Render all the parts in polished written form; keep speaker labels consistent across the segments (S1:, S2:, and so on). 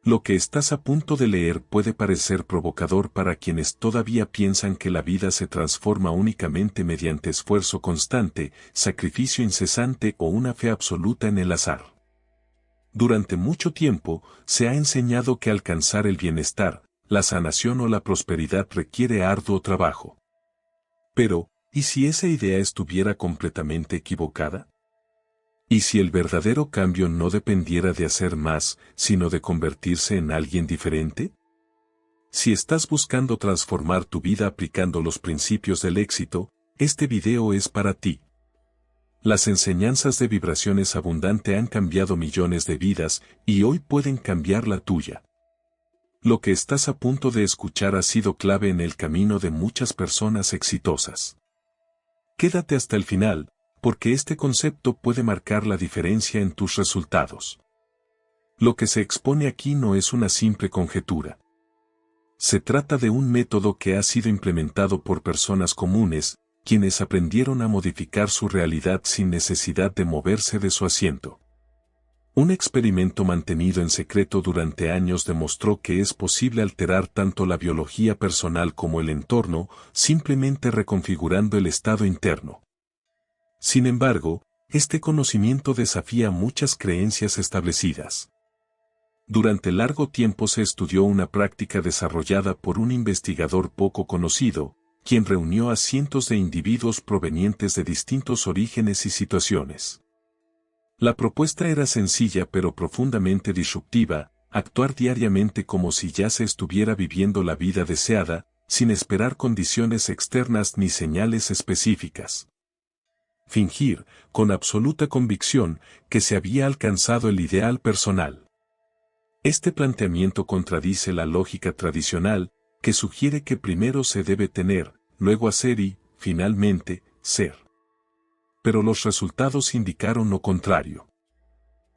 S1: Lo que estás a punto de leer puede parecer provocador para quienes todavía piensan que la vida se transforma únicamente mediante esfuerzo constante, sacrificio incesante o una fe absoluta en el azar. Durante mucho tiempo, se ha enseñado que alcanzar el bienestar, la sanación o la prosperidad requiere arduo trabajo. Pero, ¿y si esa idea estuviera completamente equivocada? ¿Y si el verdadero cambio no dependiera de hacer más, sino de convertirse en alguien diferente? Si estás buscando transformar tu vida aplicando los principios del éxito, este video es para ti. Las enseñanzas de vibraciones abundante han cambiado millones de vidas y hoy pueden cambiar la tuya. Lo que estás a punto de escuchar ha sido clave en el camino de muchas personas exitosas. Quédate hasta el final, porque este concepto puede marcar la diferencia en tus resultados. Lo que se expone aquí no es una simple conjetura. Se trata de un método que ha sido implementado por personas comunes, quienes aprendieron a modificar su realidad sin necesidad de moverse de su asiento. Un experimento mantenido en secreto durante años demostró que es posible alterar tanto la biología personal como el entorno, simplemente reconfigurando el estado interno. Sin embargo, este conocimiento desafía muchas creencias establecidas. Durante largo tiempo se estudió una práctica desarrollada por un investigador poco conocido, quien reunió a cientos de individuos provenientes de distintos orígenes y situaciones. La propuesta era sencilla pero profundamente disruptiva: actuar diariamente como si ya se estuviera viviendo la vida deseada, sin esperar condiciones externas ni señales específicas. Fingir, con absoluta convicción, que se había alcanzado el ideal personal. Este planteamiento contradice la lógica tradicional, que sugiere que primero se debe tener, luego hacer y, finalmente, ser. Pero los resultados indicaron lo contrario.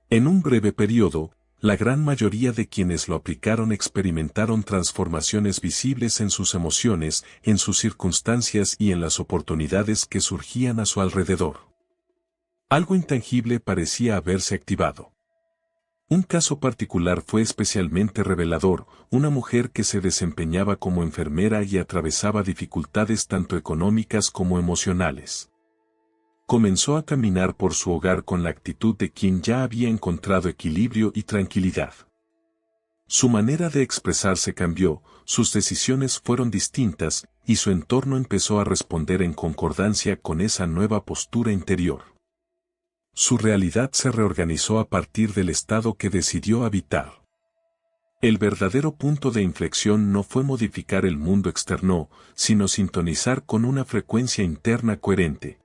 S1: En un breve periodo, la gran mayoría de quienes lo aplicaron experimentaron transformaciones visibles en sus emociones, en sus circunstancias y en las oportunidades que surgían a su alrededor. Algo intangible parecía haberse activado. Un caso particular fue especialmente revelador: una mujer que se desempeñaba como enfermera y atravesaba dificultades tanto económicas como emocionales. Comenzó a caminar por su hogar con la actitud de quien ya había encontrado equilibrio y tranquilidad. Su manera de expresarse cambió, sus decisiones fueron distintas, y su entorno empezó a responder en concordancia con esa nueva postura interior. Su realidad se reorganizó a partir del estado que decidió habitar. El verdadero punto de inflexión no fue modificar el mundo externo, sino sintonizar con una frecuencia interna coherente.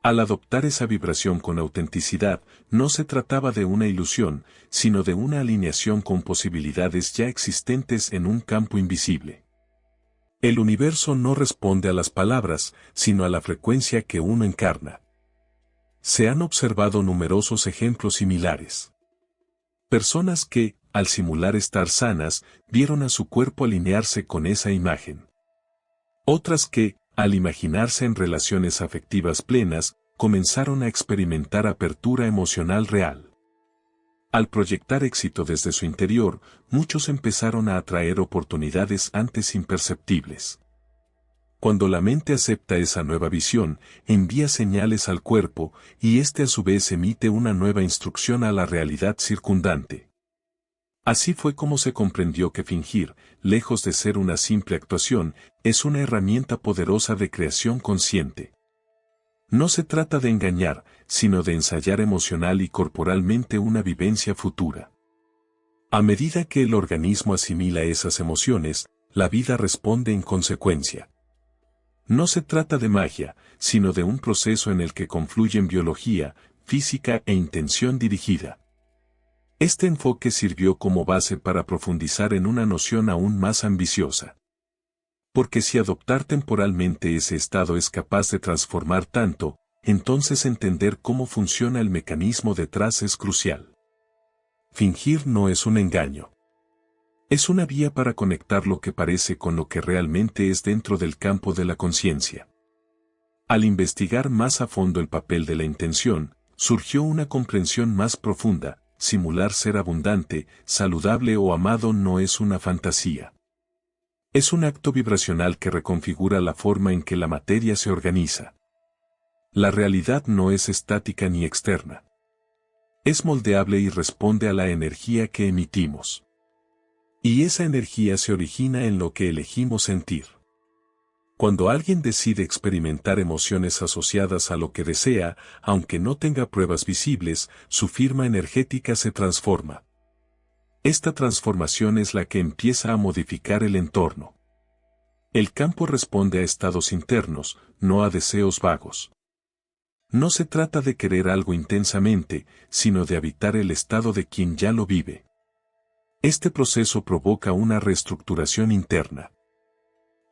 S1: Al adoptar esa vibración con autenticidad, no se trataba de una ilusión, sino de una alineación con posibilidades ya existentes en un campo invisible. El universo no responde a las palabras, sino a la frecuencia que uno encarna. Se han observado numerosos ejemplos similares. Personas que, al simular estar sanas, vieron a su cuerpo alinearse con esa imagen. Otras que, al imaginarse en relaciones afectivas plenas, comenzaron a experimentar apertura emocional real. Al proyectar éxito desde su interior, muchos empezaron a atraer oportunidades antes imperceptibles. Cuando la mente acepta esa nueva visión, envía señales al cuerpo, y éste a su vez emite una nueva instrucción a la realidad circundante. Así fue como se comprendió que fingir, lejos de ser una simple actuación, es una herramienta poderosa de creación consciente. No se trata de engañar, sino de ensayar emocional y corporalmente una vivencia futura. A medida que el organismo asimila esas emociones, la vida responde en consecuencia. No se trata de magia, sino de un proceso en el que confluyen biología, física e intención dirigida. Este enfoque sirvió como base para profundizar en una noción aún más ambiciosa. Porque si adoptar temporalmente ese estado es capaz de transformar tanto, entonces entender cómo funciona el mecanismo detrás es crucial. Fingir no es un engaño. Es una vía para conectar lo que parece con lo que realmente es dentro del campo de la conciencia. Al investigar más a fondo el papel de la intención, surgió una comprensión más profunda: simular ser abundante, saludable o amado no es una fantasía. Es un acto vibracional que reconfigura la forma en que la materia se organiza. La realidad no es estática ni externa. Es moldeable y responde a la energía que emitimos. Y esa energía se origina en lo que elegimos sentir. Cuando alguien decide experimentar emociones asociadas a lo que desea, aunque no tenga pruebas visibles, su firma energética se transforma. Esta transformación es la que empieza a modificar el entorno. El campo responde a estados internos, no a deseos vagos. No se trata de querer algo intensamente, sino de habitar el estado de quien ya lo vive. Este proceso provoca una reestructuración interna.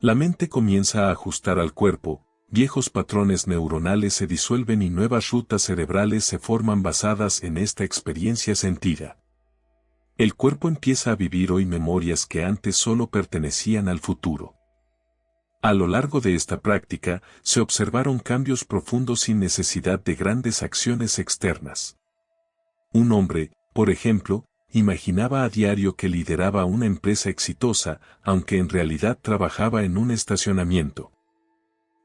S1: La mente comienza a ajustar al cuerpo, viejos patrones neuronales se disuelven y nuevas rutas cerebrales se forman basadas en esta experiencia sentida. El cuerpo empieza a vivir hoy memorias que antes solo pertenecían al futuro. A lo largo de esta práctica, se observaron cambios profundos sin necesidad de grandes acciones externas. Un hombre, por ejemplo, imaginaba a diario que lideraba una empresa exitosa, aunque en realidad trabajaba en un estacionamiento.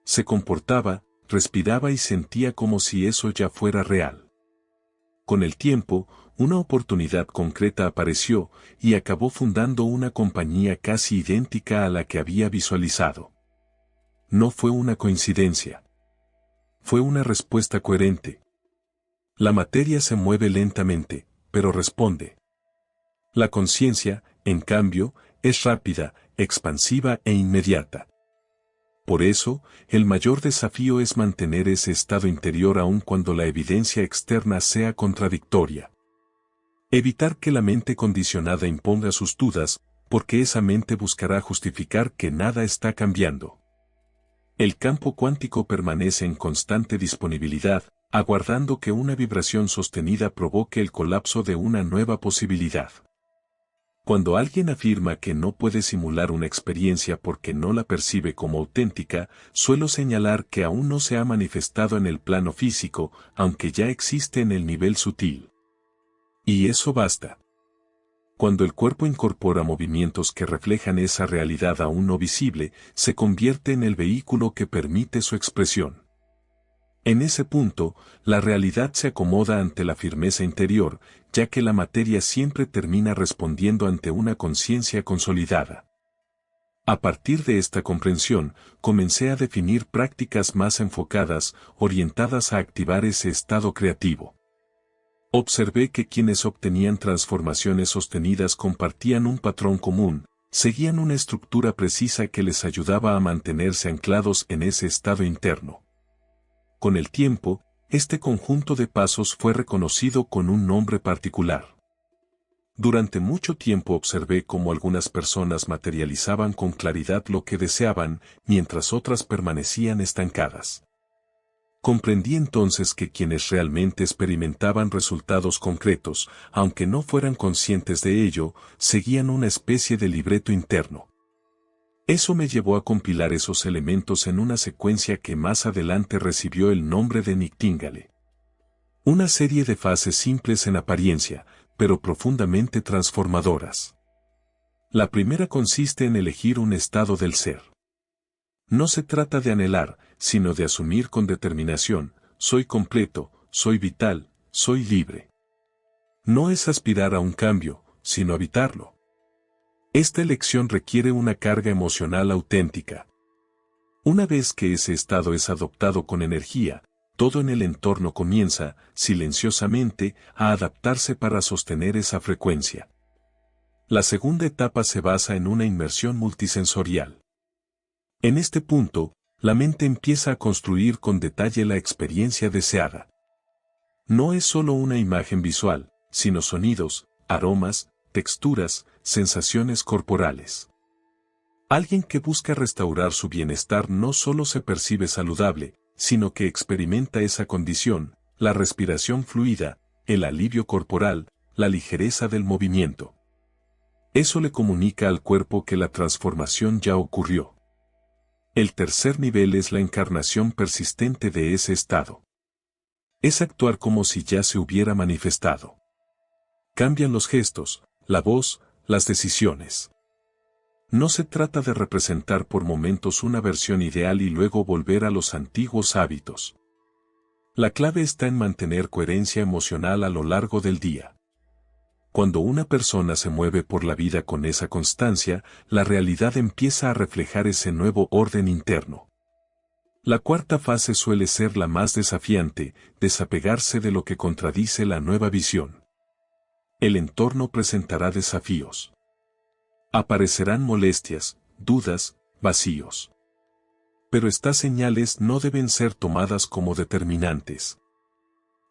S1: Se comportaba, respiraba y sentía como si eso ya fuera real. Con el tiempo, una oportunidad concreta apareció y acabó fundando una compañía casi idéntica a la que había visualizado. No fue una coincidencia. Fue una respuesta coherente. La materia se mueve lentamente, pero responde. La conciencia, en cambio, es rápida, expansiva e inmediata. Por eso, el mayor desafío es mantener ese estado interior aun cuando la evidencia externa sea contradictoria. Evitar que la mente condicionada imponga sus dudas, porque esa mente buscará justificar que nada está cambiando. El campo cuántico permanece en constante disponibilidad, aguardando que una vibración sostenida provoque el colapso de una nueva posibilidad. Cuando alguien afirma que no puede simular una experiencia porque no la percibe como auténtica, suelo señalar que aún no se ha manifestado en el plano físico, aunque ya existe en el nivel sutil. Y eso basta. Cuando el cuerpo incorpora movimientos que reflejan esa realidad aún no visible, se convierte en el vehículo que permite su expresión. En ese punto, la realidad se acomoda ante la firmeza interior, ya que la materia siempre termina respondiendo ante una conciencia consolidada. A partir de esta comprensión, comencé a definir prácticas más enfocadas, orientadas a activar ese estado creativo. Observé que quienes obtenían transformaciones sostenidas compartían un patrón común, seguían una estructura precisa que les ayudaba a mantenerse anclados en ese estado interno. Con el tiempo, este conjunto de pasos fue reconocido con un nombre particular. Durante mucho tiempo observé cómo algunas personas materializaban con claridad lo que deseaban, mientras otras permanecían estancadas. Comprendí entonces que quienes realmente experimentaban resultados concretos, aunque no fueran conscientes de ello, seguían una especie de libreto interno. Eso me llevó a compilar esos elementos en una secuencia que más adelante recibió el nombre de Nightingale. Una serie de fases simples en apariencia, pero profundamente transformadoras. La primera consiste en elegir un estado del ser. No se trata de anhelar, sino de asumir con determinación, soy completo, soy vital, soy libre. No es aspirar a un cambio, sino habitarlo. Esta elección requiere una carga emocional auténtica. Una vez que ese estado es adoptado con energía, todo en el entorno comienza, silenciosamente, a adaptarse para sostener esa frecuencia. La segunda etapa se basa en una inmersión multisensorial. En este punto, la mente empieza a construir con detalle la experiencia deseada. No es solo una imagen visual, sino sonidos, aromas, texturas, sensaciones corporales. Alguien que busca restaurar su bienestar no solo se percibe saludable, sino que experimenta esa condición, la respiración fluida, el alivio corporal, la ligereza del movimiento. Eso le comunica al cuerpo que la transformación ya ocurrió. El tercer nivel es la encarnación persistente de ese estado. Es actuar como si ya se hubiera manifestado. Cambian los gestos, la voz, las decisiones. No se trata de representar por momentos una versión ideal y luego volver a los antiguos hábitos. La clave está en mantener coherencia emocional a lo largo del día. Cuando una persona se mueve por la vida con esa constancia, la realidad empieza a reflejar ese nuevo orden interno. La cuarta fase suele ser la más desafiante, desapegarse de lo que contradice la nueva visión. El entorno presentará desafíos. Aparecerán molestias, dudas, vacíos. Pero estas señales no deben ser tomadas como determinantes.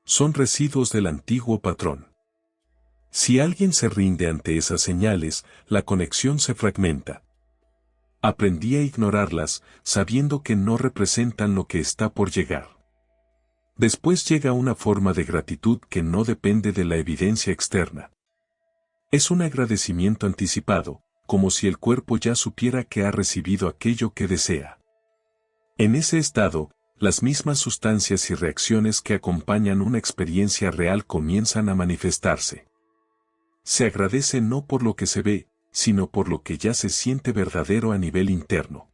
S1: Son residuos del antiguo patrón. Si alguien se rinde ante esas señales, la conexión se fragmenta. Aprendí a ignorarlas, sabiendo que no representan lo que está por llegar. Después llega una forma de gratitud que no depende de la evidencia externa. Es un agradecimiento anticipado, como si el cuerpo ya supiera que ha recibido aquello que desea. En ese estado, las mismas sustancias y reacciones que acompañan una experiencia real comienzan a manifestarse. Se agradece no por lo que se ve, sino por lo que ya se siente verdadero a nivel interno.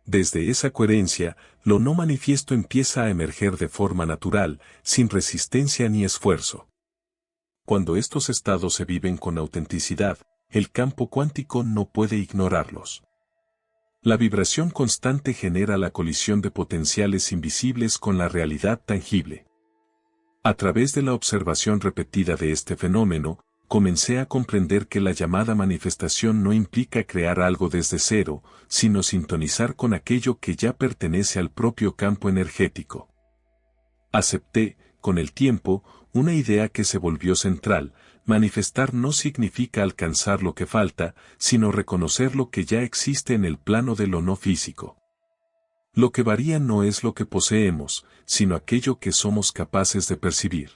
S1: Desde esa coherencia, lo no manifiesto empieza a emerger de forma natural, sin resistencia ni esfuerzo. Cuando estos estados se viven con autenticidad, el campo cuántico no puede ignorarlos. La vibración constante genera la colisión de potenciales invisibles con la realidad tangible. A través de la observación repetida de este fenómeno, comencé a comprender que la llamada manifestación no implica crear algo desde cero, sino sintonizar con aquello que ya pertenece al propio campo energético. Acepté, con el tiempo, una idea que se volvió central: manifestar no significa alcanzar lo que falta, sino reconocer lo que ya existe en el plano de lo no físico. Lo que varía no es lo que poseemos, sino aquello que somos capaces de percibir.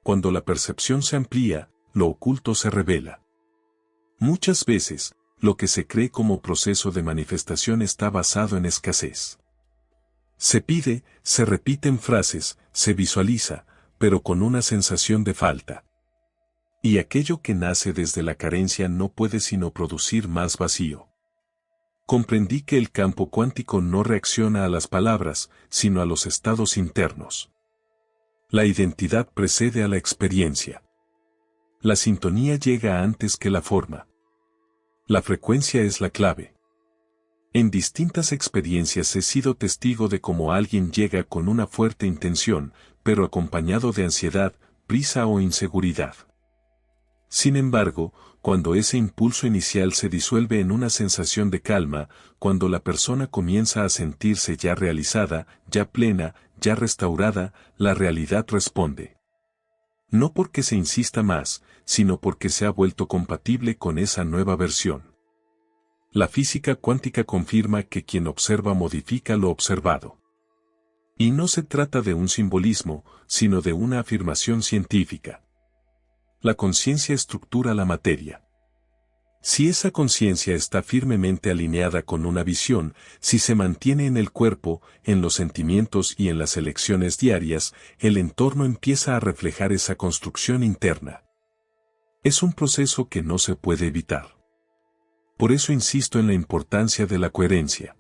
S1: Cuando la percepción se amplía, lo oculto se revela. Muchas veces, lo que se cree como proceso de manifestación está basado en escasez. Se pide, se repiten frases, se visualiza, pero con una sensación de falta. Y aquello que nace desde la carencia no puede sino producir más vacío. Comprendí que el campo cuántico no reacciona a las palabras, sino a los estados internos. La identidad precede a la experiencia. La sintonía llega antes que la forma. La frecuencia es la clave. En distintas experiencias he sido testigo de cómo alguien llega con una fuerte intención, pero acompañado de ansiedad, prisa o inseguridad. Sin embargo, cuando ese impulso inicial se disuelve en una sensación de calma, cuando la persona comienza a sentirse ya realizada, ya plena, ya restaurada, la realidad responde. No porque se insista más, sino porque se ha vuelto compatible con esa nueva versión. La física cuántica confirma que quien observa modifica lo observado. Y no se trata de un simbolismo, sino de una afirmación científica. La conciencia estructura la materia. Si esa conciencia está firmemente alineada con una visión, si se mantiene en el cuerpo, en los sentimientos y en las elecciones diarias, el entorno empieza a reflejar esa construcción interna. Es un proceso que no se puede evitar. Por eso insisto en la importancia de la coherencia.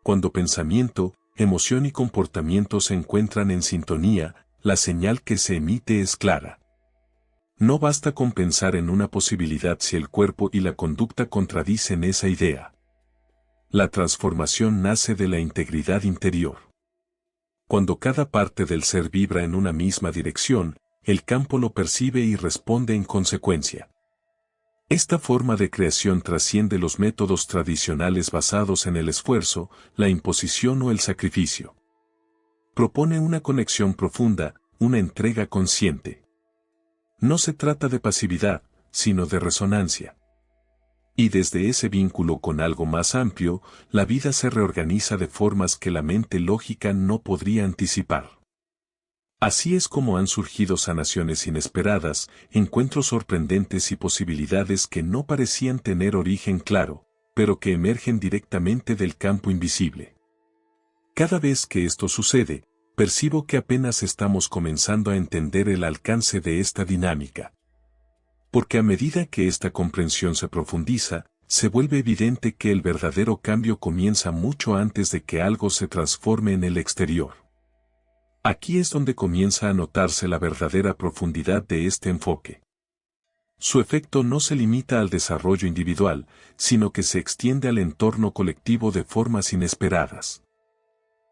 S1: Cuando pensamiento, emoción y comportamiento se encuentran en sintonía, la señal que se emite es clara. No basta con pensar en una posibilidad si el cuerpo y la conducta contradicen esa idea. La transformación nace de la integridad interior. Cuando cada parte del ser vibra en una misma dirección, el campo lo percibe y responde en consecuencia. Esta forma de creación trasciende los métodos tradicionales basados en el esfuerzo, la imposición o el sacrificio. Propone una conexión profunda, una entrega consciente. No se trata de pasividad, sino de resonancia. Y desde ese vínculo con algo más amplio, la vida se reorganiza de formas que la mente lógica no podría anticipar. Así es como han surgido sanaciones inesperadas, encuentros sorprendentes y posibilidades que no parecían tener origen claro, pero que emergen directamente del campo invisible. Cada vez que esto sucede, percibo que apenas estamos comenzando a entender el alcance de esta dinámica. Porque a medida que esta comprensión se profundiza, se vuelve evidente que el verdadero cambio comienza mucho antes de que algo se transforme en el exterior. Aquí es donde comienza a notarse la verdadera profundidad de este enfoque. Su efecto no se limita al desarrollo individual, sino que se extiende al entorno colectivo de formas inesperadas.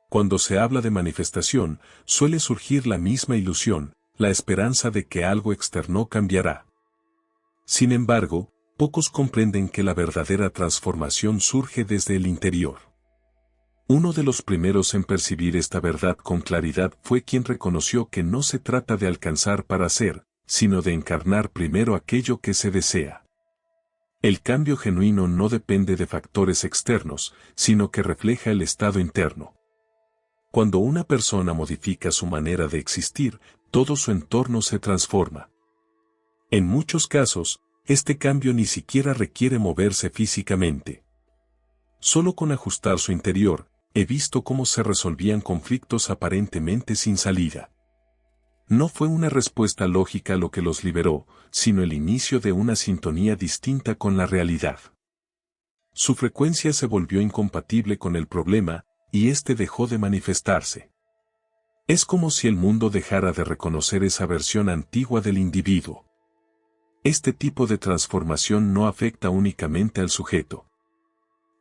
S1: Cuando se habla de manifestación, suele surgir la misma ilusión, la esperanza de que algo externo cambiará. Sin embargo, pocos comprenden que la verdadera transformación surge desde el interior. Uno de los primeros en percibir esta verdad con claridad fue quien reconoció que no se trata de alcanzar para ser, sino de encarnar primero aquello que se desea. El cambio genuino no depende de factores externos, sino que refleja el estado interno. Cuando una persona modifica su manera de existir, todo su entorno se transforma. En muchos casos, este cambio ni siquiera requiere moverse físicamente. Solo con ajustar su interior, he visto cómo se resolvían conflictos aparentemente sin salida. No fue una respuesta lógica lo que los liberó, sino el inicio de una sintonía distinta con la realidad. Su frecuencia se volvió incompatible con el problema, y éste dejó de manifestarse. Es como si el mundo dejara de reconocer esa versión antigua del individuo. Este tipo de transformación no afecta únicamente al sujeto.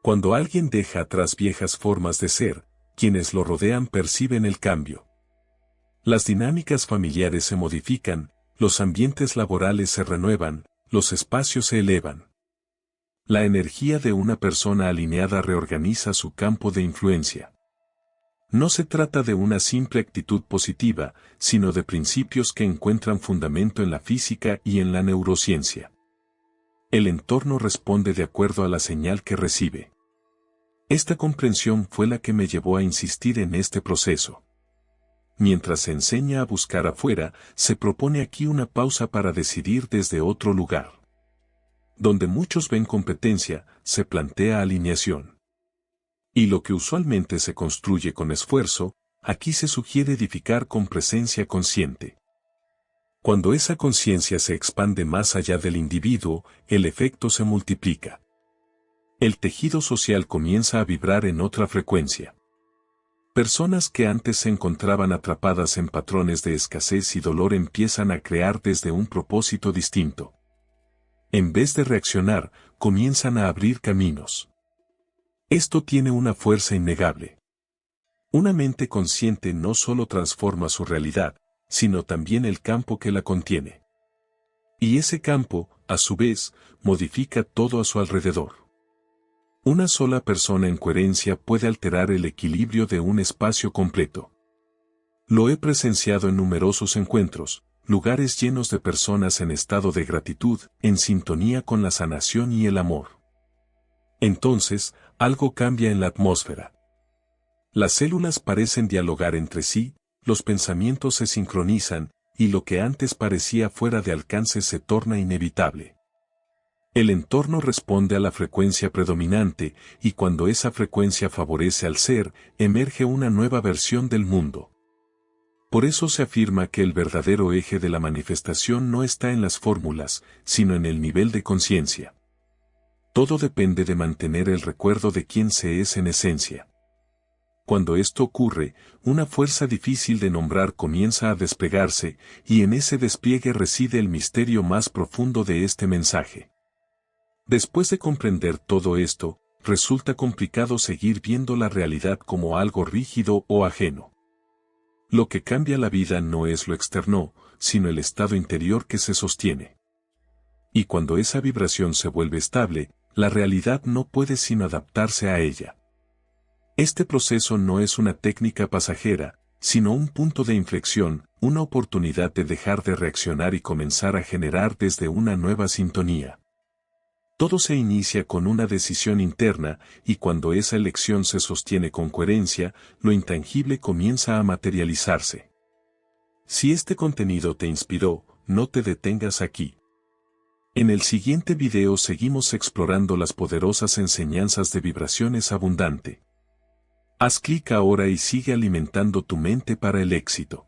S1: Cuando alguien deja atrás viejas formas de ser, quienes lo rodean perciben el cambio. Las dinámicas familiares se modifican, los ambientes laborales se renuevan, los espacios se elevan. La energía de una persona alineada reorganiza su campo de influencia. No se trata de una simple actitud positiva, sino de principios que encuentran fundamento en la física y en la neurociencia. El entorno responde de acuerdo a la señal que recibe. Esta comprensión fue la que me llevó a insistir en este proceso. Mientras se enseña a buscar afuera, se propone aquí una pausa para decidir desde otro lugar. Donde muchos ven competencia, se plantea alineación. Y lo que usualmente se construye con esfuerzo, aquí se sugiere edificar con presencia consciente. Cuando esa conciencia se expande más allá del individuo, el efecto se multiplica. El tejido social comienza a vibrar en otra frecuencia. Personas que antes se encontraban atrapadas en patrones de escasez y dolor empiezan a crear desde un propósito distinto. En vez de reaccionar, comienzan a abrir caminos. Esto tiene una fuerza innegable. Una mente consciente no solo transforma su realidad, sino también el campo que la contiene. Y ese campo, a su vez, modifica todo a su alrededor. Una sola persona en coherencia puede alterar el equilibrio de un espacio completo. Lo he presenciado en numerosos encuentros, lugares llenos de personas en estado de gratitud, en sintonía con la sanación y el amor. Entonces, algo cambia en la atmósfera. Las células parecen dialogar entre sí, los pensamientos se sincronizan, y lo que antes parecía fuera de alcance se torna inevitable. El entorno responde a la frecuencia predominante, y cuando esa frecuencia favorece al ser, emerge una nueva versión del mundo. Por eso se afirma que el verdadero eje de la manifestación no está en las fórmulas, sino en el nivel de conciencia. Todo depende de mantener el recuerdo de quién se es en esencia. Cuando esto ocurre, una fuerza difícil de nombrar comienza a desplegarse, y en ese despliegue reside el misterio más profundo de este mensaje. Después de comprender todo esto, resulta complicado seguir viendo la realidad como algo rígido o ajeno. Lo que cambia la vida no es lo externo, sino el estado interior que se sostiene. Y cuando esa vibración se vuelve estable, la realidad no puede sino adaptarse a ella. Este proceso no es una técnica pasajera, sino un punto de inflexión, una oportunidad de dejar de reaccionar y comenzar a generar desde una nueva sintonía. Todo se inicia con una decisión interna, y cuando esa elección se sostiene con coherencia, lo intangible comienza a materializarse. Si este contenido te inspiró, no te detengas aquí. En el siguiente video seguimos explorando las poderosas enseñanzas de vibraciones abundante. Haz clic ahora y sigue alimentando tu mente para el éxito.